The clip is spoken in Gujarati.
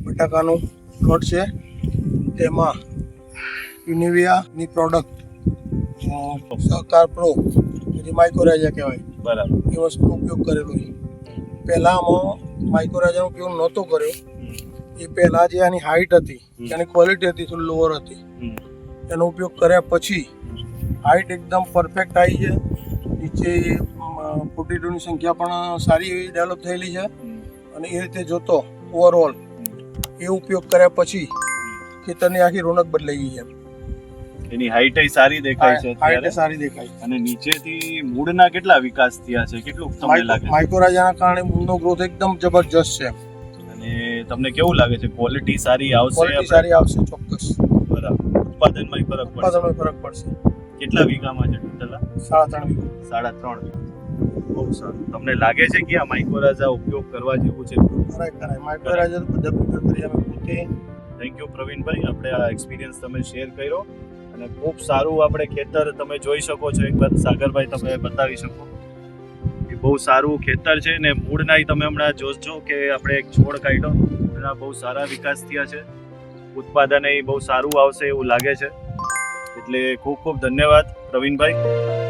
બટાકાનું પ્લોટ છે, તેમાં યુનિવિયાની પ્રોડક્ટ સહકાર પ્રો જે માઇક્રોરાજા કહેવાય બરાબર. એ વસ્તુનો ઉપયોગ કરેલો છે. પહેલાં આમાં માઇક્રોરાજાનો ઉપયોગ નહોતો કર્યો. એ પહેલાં જે આની હાઇટ હતી, એની ક્વોલિટી હતી થોડી લોઅર હતી. એનો ઉપયોગ કર્યા પછી હાઇટ એકદમ પરફેક્ટ આવી છે. નીચે પોટેટોની સંખ્યા પણ સારી એવી ડેવલપ થયેલી છે. અને એ રીતે જોતો ઓવરઓલ એ ઉપયોગ કર્યા પછી ખેતરની આખી રોનક બદલાઈ ગઈ છે. એની હાઈટ સારી દેખાય છે હાઇટ અત્યારે. સારી દેખાય. અને નીચેથી મૂળના કેટલા વિકાસ થયા છે, કેટલું તમને લાગે છે? માઇક્રોરાજાના કારણે મૂળનો ગ્રોથ એકદમ જબરજસ્ત છે. અને તમને કેવું લાગે છે, ક્વોલિટી સારી આવશે? ક્વોલિટી સારી આવશે ચોક્કસ. બરાબર. ઉત્પાદનમાં ફરક પડશે? ઉત્પાદનમાં ફરક પડશે. કેટલા વીઘામાં છે ટોટલ? 3.5 વીઘા. 3.5 વીઘા. બહુ સારું. તમને લાગે છે કે આ માઇક્રોરાજા ઉપયોગ કરવા જેવું છે? કરાય. માઇક્રોરાજા બધા ઉપયોગ કરી અમે પોતે. થેન્ક યુ પ્રવીણભાઈ, આપણે આ એક્સપિરિયન્સ તમે શેર કર્યો અને ખૂબ સારું આપણે ખેતર તમે જોઈ શકો છો. એકવાર સાગરભાઈ તમે બતાવી શકો એ બહુ સારું ખેતર છે ને મૂળના તમે હમણાં જોશો કે આપણે એક છોડ કાઢ્યો, મૂળના બહુ સારા વિકાસ થયા છે. ઉત્પાદન એ બહુ સારું આવશે એવું લાગે છે. એટલે ખૂબ ખૂબ ધન્યવાદ પ્રવીણભાઈ.